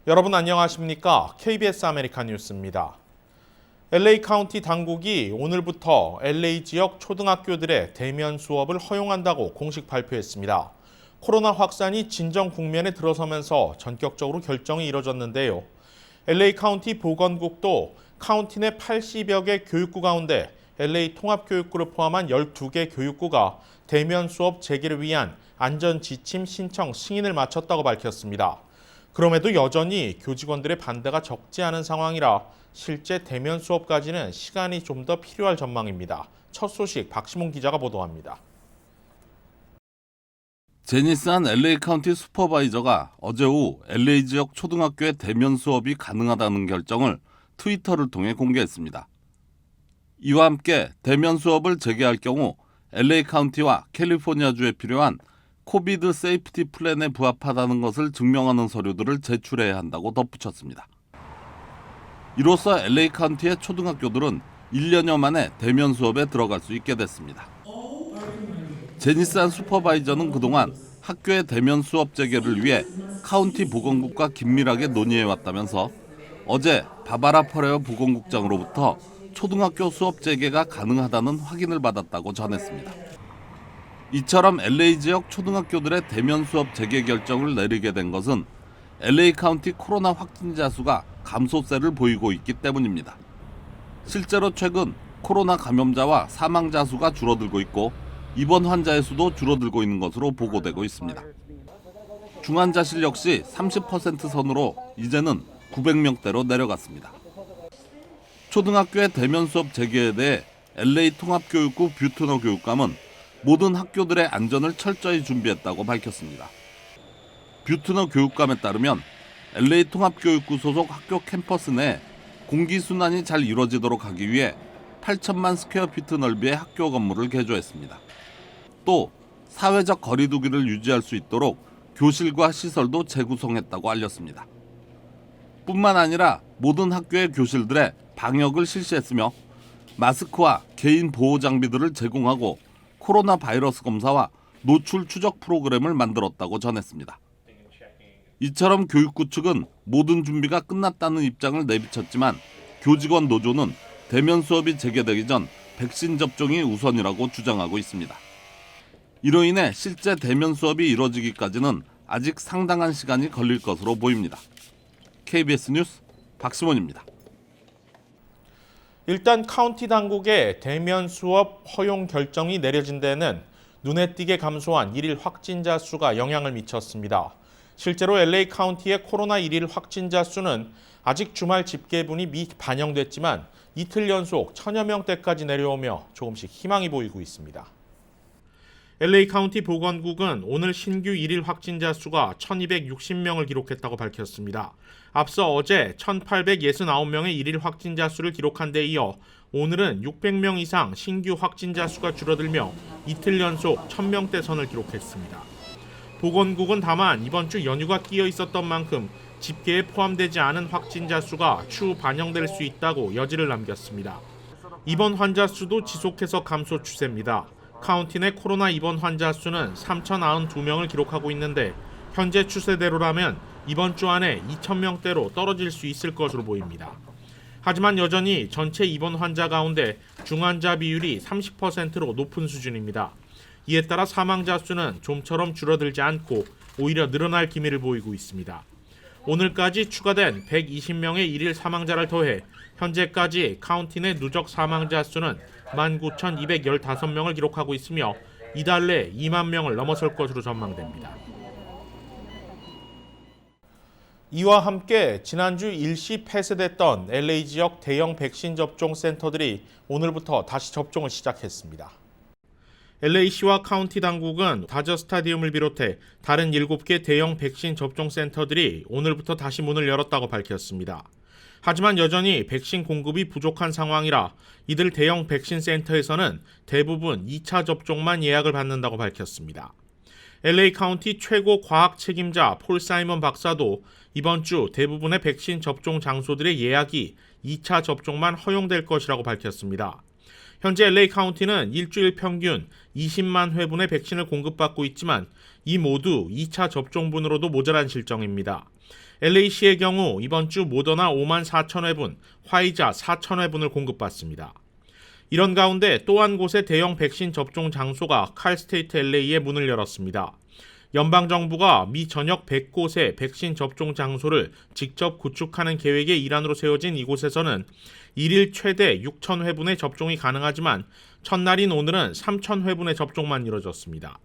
여러분 안녕하십니까? KBS 아메리칸 뉴스입니다. LA 카운티 당국이 오늘부터 LA 지역 초등학교들의 대면 수업을 허용한다고 공식 발표했습니다. 코로나 확산이 진정 국면에 들어서면서 전격적으로 결정이 이뤄졌는데요. LA 카운티 보건국도 카운티 내 80여 개 교육구 가운데 LA 통합교육구를 포함한 12개 교육구가 대면 수업 재개를 위한 안전지침 신청 승인을 마쳤다고 밝혔습니다. 그럼에도 여전히 교직원들의 반대가 적지 않은 상황이라 실제 대면 수업까지는 시간이 좀 더 필요할 전망입니다. 첫 소식 박시몬 기자가 보도합니다. 제니스한 LA 카운티 슈퍼바이저가 어제 오후 LA 지역 초등학교의 대면 수업이 가능하다는 결정을 트위터를 통해 공개했습니다. 이와 함께 대면 수업을 재개할 경우 LA 카운티와 캘리포니아주에 필요한 코비드 세이프티 플랜에 부합하다는 것을 증명하는 서류들을 제출해야 한다고 덧붙였습니다. 이로써 LA 카운티의 초등학교들은 1년여 만에 대면 수업에 들어갈 수 있게 됐습니다. 제니스한 슈퍼바이저는 그동안 학교의 대면 수업 재개를 위해 카운티 보건국과 긴밀하게 논의해왔다면서 어제 바바라 퍼레어 보건국장으로부터 초등학교 수업 재개가 가능하다는 확인을 받았다고 전했습니다. 이처럼 LA 지역 초등학교들의 대면 수업 재개 결정을 내리게 된 것은 LA 카운티 코로나 확진자 수가 감소세를 보이고 있기 때문입니다. 실제로 최근 코로나 감염자와 사망자 수가 줄어들고 있고 입원 환자의 수도 줄어들고 있는 것으로 보고되고 있습니다. 중환자실 역시 30% 선으로 이제는 900명대로 내려갔습니다. 초등학교의 대면 수업 재개에 대해 LA 통합교육구 뷰트너 교육감은 모든 학교들의 안전을 철저히 준비했다고 밝혔습니다. 뷰트너 교육감에 따르면 LA 통합교육구 소속 학교 캠퍼스 내 공기순환이 잘 이루어지도록 하기 위해 8천만 스퀘어피트 넓이의 학교 건물을 개조했습니다. 또 사회적 거리 두기를 유지할 수 있도록 교실과 시설도 재구성했다고 알렸습니다. 뿐만 아니라 모든 학교의 교실들에 방역을 실시했으며 마스크와 개인 보호 장비들을 제공하고 코로나 바이러스 검사와 노출 추적 프로그램을 만들었다고 전했습니다. 이처럼 교육구 측은 모든 준비가 끝났다는 입장을 내비쳤지만 교직원 노조는 대면 수업이 재개되기 전 백신 접종이 우선이라고 주장하고 있습니다. 이로 인해 실제 대면 수업이 이뤄지기까지는 아직 상당한 시간이 걸릴 것으로 보입니다. KBS 뉴스 박시몬입니다. 일단 카운티 당국의 대면 수업 허용 결정이 내려진 데는 눈에 띄게 감소한 일일 확진자 수가 영향을 미쳤습니다. 실제로 LA 카운티의 코로나 일일 확진자 수는 아직 주말 집계분이 반영됐지만 이틀 연속 1000여 명대까지 내려오며 조금씩 희망이 보이고 있습니다. LA 카운티 보건국은 오늘 신규 일일 확진자 수가 1260명을 기록했다고 밝혔습니다. 앞서 어제 1869명의 일일 확진자 수를 기록한 데 이어 오늘은 600명 이상 신규 확진자 수가 줄어들며 이틀 연속 1000명대 선을 기록했습니다. 보건국은 다만 이번 주 연휴가 끼어 있었던 만큼 집계에 포함되지 않은 확진자 수가 추후 반영될 수 있다고 여지를 남겼습니다. 입원 환자 수도 지속해서 감소 추세입니다. 카운티 내 코로나 입원 환자 수는 3,092명을 기록하고 있는데 현재 추세대로라면 이번 주 안에 2,000명대로 떨어질 수 있을 것으로 보입니다. 하지만 여전히 전체 입원 환자 가운데 중환자 비율이 30%로 높은 수준입니다. 이에 따라 사망자 수는 좀처럼 줄어들지 않고 오히려 늘어날 기미를 보이고 있습니다. 오늘까지 추가된 120명의 일일 사망자를 더해 현재까지 카운티 내 누적 사망자 수는 19,215명을 기록하고 있으며 이달 내 2만 명을 넘어설 것으로 전망됩니다. 이와 함께 지난주 일시 폐쇄됐던 LA 지역 대형 백신 접종 센터들이 오늘부터 다시 접종을 시작했습니다. LA시와 카운티 당국은 다저 스타디움을 비롯해 다른 7개 대형 백신 접종 센터들이 오늘부터 다시 문을 열었다고 밝혔습니다. 하지만 여전히 백신 공급이 부족한 상황이라 이들 대형 백신 센터에서는 대부분 2차 접종만 예약을 받는다고 밝혔습니다. LA 카운티 최고 과학 책임자 폴 사이먼 박사도 이번 주 대부분의 백신 접종 장소들의 예약이 2차 접종만 허용될 것이라고 밝혔습니다. 현재 LA 카운티는 일주일 평균 20만 회분의 백신을 공급받고 있지만 이 모두 2차 접종분으로도 모자란 실정입니다. LA시의 경우 이번 주 모더나 5만 4천 회분, 화이자 4천 회분을 공급받습니다. 이런 가운데 또 한 곳의 대형 백신 접종 장소가 칼스테이트 LA에 문을 열었습니다. 연방정부가 미 전역 100곳의 백신 접종 장소를 직접 구축하는 계획의 일환으로 세워진 이곳에서는 일일 최대 6천 회분의 접종이 가능하지만 첫날인 오늘은 3천 회분의 접종만 이뤄졌습니다.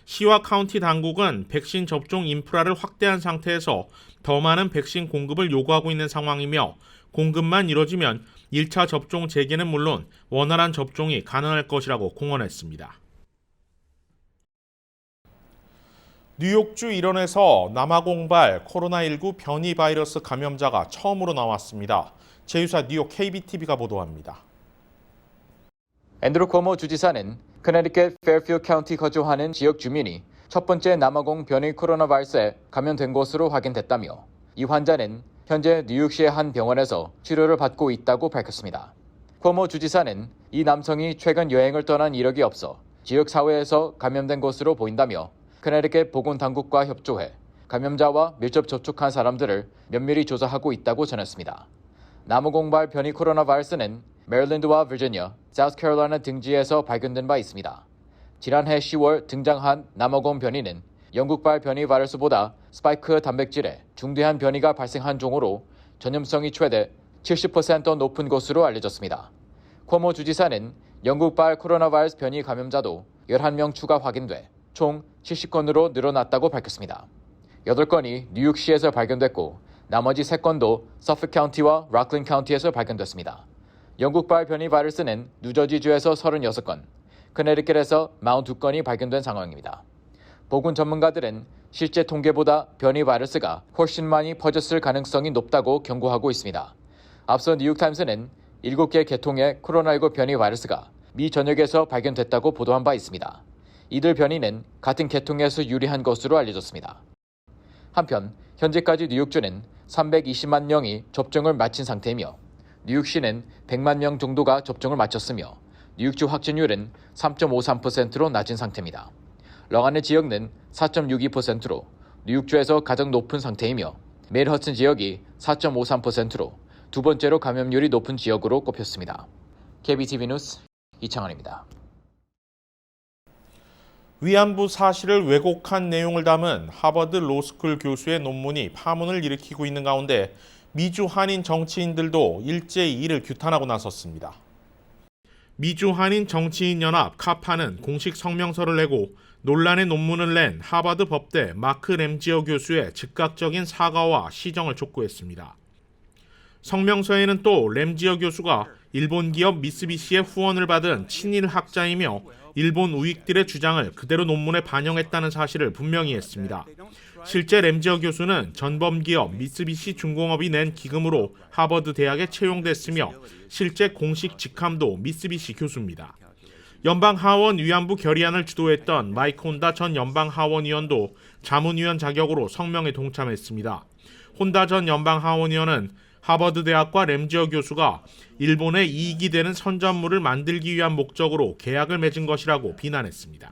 시와 카운티 당국은 백신 접종 인프라를 확대한 상태에서 더 많은 백신 공급을 요구하고 있는 상황이며 공급만 이뤄지면 1차 접종 재개는 물론 원활한 접종이 가능할 것이라고 공언했습니다. 뉴욕주 일원에서 남아공발 코로나19 변이 바이러스 감염자가 처음으로 나왔습니다. 제휴사 뉴욕 KBTV가 보도합니다. 앤드루 쿼모 주지사는 커네티켓 페어필드 카운티 거주하는 지역 주민이 첫 번째 남아공 변이 코로나 바이러스에 감염된 것으로 확인됐다며 이 환자는 현재 뉴욕시의 한 병원에서 치료를 받고 있다고 밝혔습니다. 쿼모 주지사는 이 남성이 최근 여행을 떠난 이력이 없어 지역 사회에서 감염된 것으로 보인다며 커네티켓 보건당국과 협조해 감염자와 밀접 접촉한 사람들을 면밀히 조사하고 있다고 전했습니다. 남아공발 변이 코로나 바이러스는 메릴랜드와 버지니아, 사우스캐롤라이나 등지에서 발견된 바 있습니다. 지난해 10월 등장한 남아공 변이는 영국발 변이 바이러스보다 스파이크 단백질에 중대한 변이가 발생한 종으로 전염성이 최대 70% 높은 것으로 알려졌습니다. 쿼모 주지사는 영국발 코로나 바이러스 변이 감염자도 11명 추가 확인돼 총 70건으로 늘어났다고 밝혔습니다. 8건이 뉴욕시에서 발견됐고 나머지 3건도 서프 카운티와 락린 카운티에서 발견됐습니다. 영국발 변이 바이러스는 뉴저지주에서 36건, 커네티켓에서 42건이 발견된 상황입니다. 보건 전문가들은 실제 통계보다 변이 바이러스가 훨씬 많이 퍼졌을 가능성이 높다고 경고하고 있습니다. 앞서 뉴욕타임스는 7개 계통의 코로나19 변이 바이러스가 미 전역에서 발견됐다고 보도한 바 있습니다. 이들 변이는 같은 계통에서 유리한 것으로 알려졌습니다. 한편 현재까지 뉴욕주는 320만 명이 접종을 마친 상태이며 뉴욕시는 100만 명 정도가 접종을 마쳤으며 뉴욕주 확진율은 3.53%로 낮은 상태입니다. 렁아네 지역은 4.62%로 뉴욕주에서 가장 높은 상태이며 맨허튼 지역이 4.53%로 두 번째로 감염률이 높은 지역으로 꼽혔습니다. KBTV 뉴스 이창환입니다. 위안부 사실을 왜곡한 내용을 담은 하버드 로스쿨 교수의 논문이 파문을 일으키고 있는 가운데 미주 한인 정치인들도 일제히 이를 규탄하고 나섰습니다. 미주 한인 정치인연합 카파는 공식 성명서를 내고 논란의 논문을 낸 하버드 법대 마크 램지어 교수의 즉각적인 사과와 시정을 촉구했습니다. 성명서에는 또 램지어 교수가 일본 기업 미쓰비시의 후원을 받은 친일 학자이며 일본 우익들의 주장을 그대로 논문에 반영했다는 사실을 분명히 했습니다. 실제 램지어 교수는 전범기업 미쓰비시 중공업이 낸 기금으로 하버드 대학에 채용됐으며 실제 공식 직함도 미쓰비시 교수입니다. 연방하원 위안부 결의안을 주도했던 마이크 혼다 전 연방하원의원도 자문위원 자격으로 성명에 동참했습니다. 혼다 전 연방하원의원은 하버드 대학과 램지어 교수가 일본의 이익이 되는 선전물을 만들기 위한 목적으로 계약을 맺은 것이라고 비난했습니다.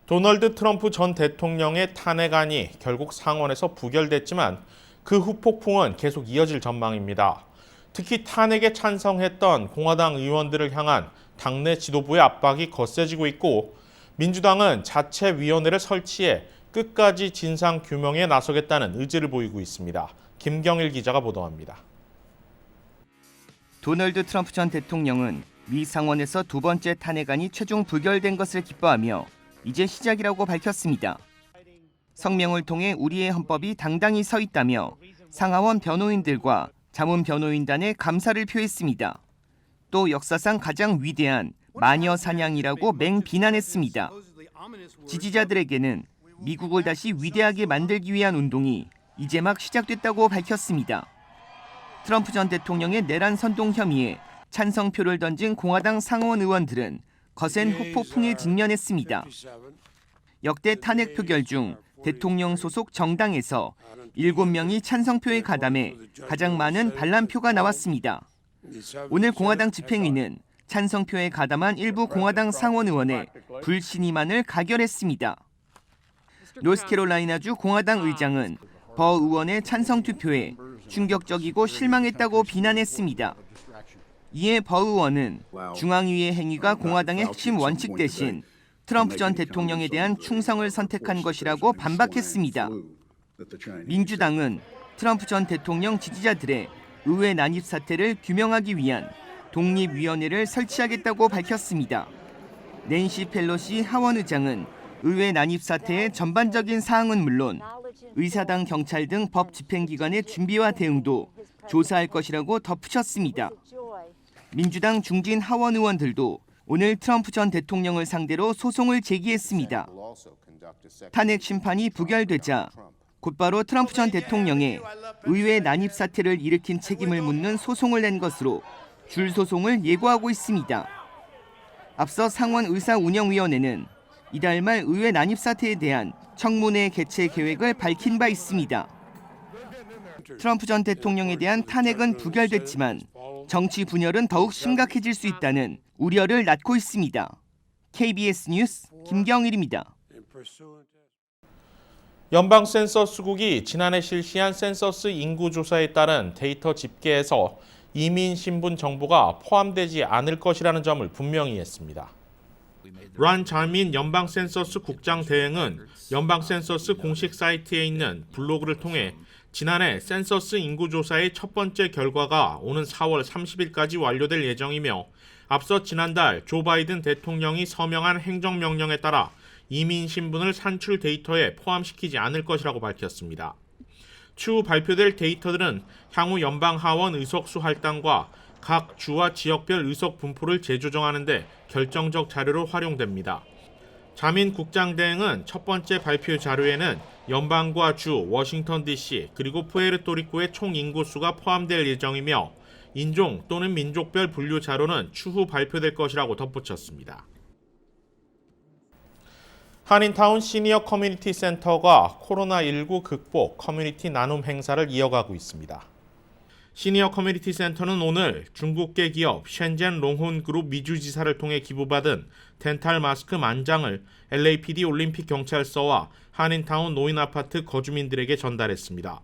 도널드 트럼프 전 대통령의 탄핵안이 결국 상원에서 부결됐지만 그 후 폭풍은 계속 이어질 전망입니다. 특히 탄핵에 찬성했던 공화당 의원들을 향한 당내 지도부의 압박이 거세지고 있고 민주당은 자체위원회를 설치해 끝까지 진상 규명에 나서겠다는 의지를 보이고 있습니다. 김경일 기자가 보도합니다. 도널드 트럼프 전 대통령은 미 상원에서 두 번째 탄핵안이 최종 부결된 것을 기뻐하며 이제 시작이라고 밝혔습니다. 성명을 통해 우리의 헌법이 당당히 서 있다며 상하원 변호인들과 자문 변호인단에 감사를 표했습니다. 또 역사상 가장 위대한 마녀 사냥이라고 맹비난했습니다. 지지자들에게는 미국을 다시 위대하게 만들기 위한 운동이 이제 막 시작됐다고 밝혔습니다. 트럼프 전 대통령의 내란 선동 혐의에 찬성표를 던진 공화당 상원 의원들은 거센 후폭풍에 직면했습니다. 역대 탄핵 표결 중 대통령 소속 정당에서 7명이 찬성표에 가담해 가장 많은 반란표가 나왔습니다. 오늘 공화당 집행위는 찬성표에 가담한 일부 공화당 상원 의원의 불신임안을 가결했습니다. 노스캐롤라이나주 공화당 의장은 버 의원의 찬성 투표에 충격적이고 실망했다고 비난했습니다. 이에 버 의원은 중앙위의 행위가 공화당의 핵심 원칙 대신 트럼프 전 대통령에 대한 충성을 선택한 것이라고 반박했습니다. 민주당은 트럼프 전 대통령 지지자들의 의회 난입 사태를 규명하기 위한 독립위원회를 설치하겠다고 밝혔습니다. 낸시 펠로시 하원 의장은 의회 난입 사태의 전반적인 사항은 물론 의사당 경찰 등 법 집행기관의 준비와 대응도 조사할 것이라고 덧붙였습니다. 민주당 중진 하원 의원들도 오늘 트럼프 전 대통령을 상대로 소송을 제기했습니다. 탄핵 심판이 부결되자 곧바로 트럼프 전 대통령의 의회 난입 사태를 일으킨 책임을 묻는 소송을 낸 것으로 줄 소송을 예고하고 있습니다. 앞서 상원 의사운영위원회는 이달 말 의회 난입 사태에 대한 청문회 개최 계획을 밝힌 바 있습니다. 트럼프 전 대통령에 대한 탄핵은 부결됐지만 정치 분열은 더욱 심각해질 수 있다는 우려를 낳고 있습니다. KBS 뉴스 김경일입니다. 연방 센서스국이 지난해 실시한 센서스 인구 조사에 따른 데이터 집계에서 이민 신분 정보가 포함되지 않을 것이라는 점을 분명히 했습니다. 란 자민 연방 센서스 국장 대행은 연방 센서스 공식 사이트에 있는 블로그를 통해 지난해 센서스 인구 조사의 첫 번째 결과가 오는 4월 30일까지 완료될 예정이며 앞서 지난달 조 바이든 대통령이 서명한 행정명령에 따라 이민 신분을 산출 데이터에 포함시키지 않을 것이라고 밝혔습니다. 추후 발표될 데이터들은 향후 연방 하원 의석수 할당과 각 주와 지역별 의석 분포를 재조정하는 데 결정적 자료로 활용됩니다. 자민 국장 대행은 첫 번째 발표 자료에는 연방과 주, 워싱턴 DC 그리고 푸에르토리코의 총 인구수가 포함될 예정이며 인종 또는 민족별 분류 자료는 추후 발표될 것이라고 덧붙였습니다. 한인타운 시니어 커뮤니티 센터가 코로나19 극복 커뮤니티 나눔 행사를 이어가고 있습니다. 시니어 커뮤니티 센터는 오늘 중국계 기업 셴젠 롱혼 그룹 미주지사를 통해 기부받은 덴탈 마스크 10,000장을 LAPD 올림픽 경찰서와 한인타운 노인 아파트 거주민들에게 전달했습니다.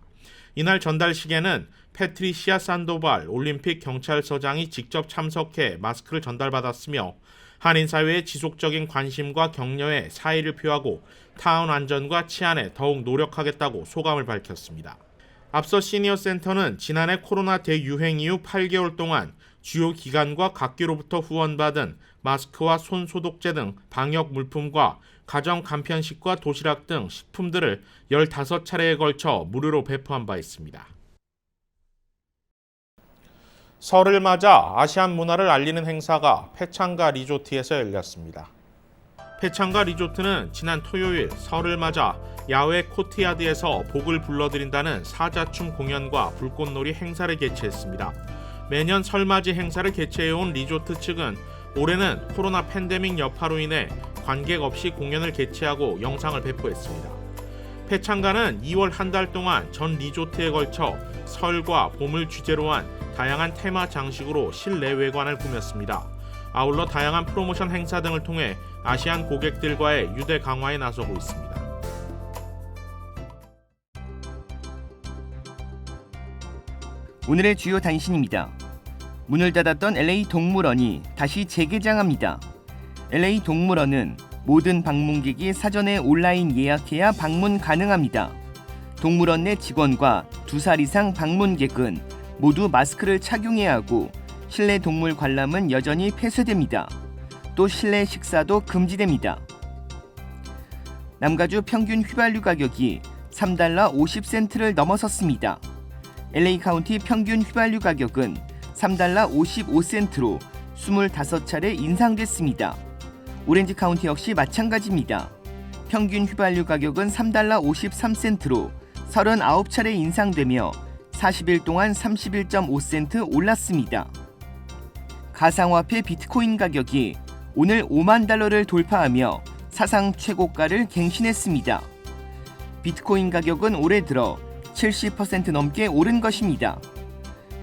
이날 전달식에는 패트리시아 산도발 올림픽 경찰서장이 직접 참석해 마스크를 전달받았으며 한인사회의 지속적인 관심과 격려에 사의를 표하고 타운 안전과 치안에 더욱 노력하겠다고 소감을 밝혔습니다. 앞서 시니어 센터는 지난해 코로나 대유행 이후 8개월 동안 주요 기관과 각기로부터 후원받은 마스크와 손 소독제 등 방역 물품과 가정 간편식과 도시락 등 식품들을 15차례에 걸쳐 무료로 배포한 바 있습니다. 설을 맞아 아시안 문화를 알리는 행사가 페창가 리조트에서 열렸습니다. 페창가 리조트는 지난 토요일 설을 맞아 야외 코트야드에서 복을 불러드린다는 사자춤 공연과 불꽃놀이 행사를 개최했습니다. 매년 설맞이 행사를 개최해온 리조트 측은 올해는 코로나 팬데믹 여파로 인해 관객 없이 공연을 개최하고 영상을 배포했습니다. 페창가는 2월 한 달 동안 전 리조트에 걸쳐 설과 봄을 주제로 한 다양한 테마 장식으로 실내 외관을 꾸몄습니다. 아울러 다양한 프로모션 행사 등을 통해 아시안 고객들과의 유대 강화에 나서고 있습니다. 오늘의 주요 단신입니다. 문을 닫았던 LA 동물원이 다시 재개장합니다. LA 동물원은 모든 방문객이 사전에 온라인 예약해야 방문 가능합니다. 동물원 내 직원과 2살 이상 방문객은 모두 마스크를 착용해야 하고 실내 동물 관람은 여전히 폐쇄됩니다. 또 실내 식사도 금지됩니다. 남가주 평균 휘발유 가격이 $3 50센트를 넘어섰습니다. LA 카운티 평균 휘발유 가격은 $3 55센트로 25차례 인상됐습니다. 오렌지 카운티 역시 마찬가지입니다. 평균 휘발유 가격은 $3 53센트로 39차례 인상되며 40일 동안 31.5센트 올랐습니다. 가상화폐 비트코인 가격이 오늘 $50,000를 돌파하며 사상 최고가를 갱신했습니다. 비트코인 가격은 올해 들어 70% 넘게 오른 것입니다.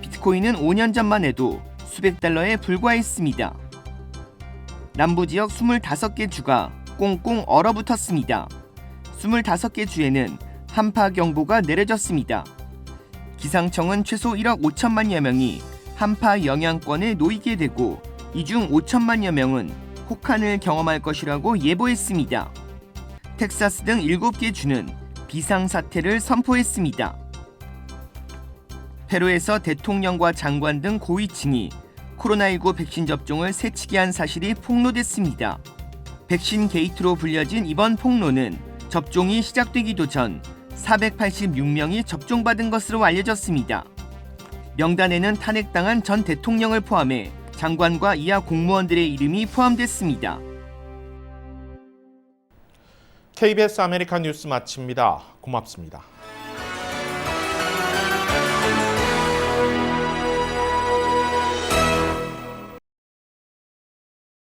비트코인은 5년 전만 해도 수백 달러에 불과했습니다. 남부지역 25개 주가 꽁꽁 얼어붙었습니다. 25개 주에는 한파 경보가 내려졌습니다. 기상청은 최소 1억 5천만여 명이 한파 영향권에 놓이게 되고 이 중 5천만여 명은 혹한을 경험할 것이라고 예보했습니다. 텍사스 등 7개 주는 비상사태를 선포했습니다. 페루에서 대통령과 장관 등 고위층이 코로나19 백신 접종을 새치기 한 사실이 폭로됐습니다. 백신 게이트로 불려진 이번 폭로는 접종이 시작되기도 전 486명이 접종받은 것으로 알려졌습니다. 명단에는 탄핵당한 전 대통령을 포함해 장관과 이하 공무원들의 이름이 포함됐습니다. KBS 아메리칸 뉴스 마칩니다. 고맙습니다.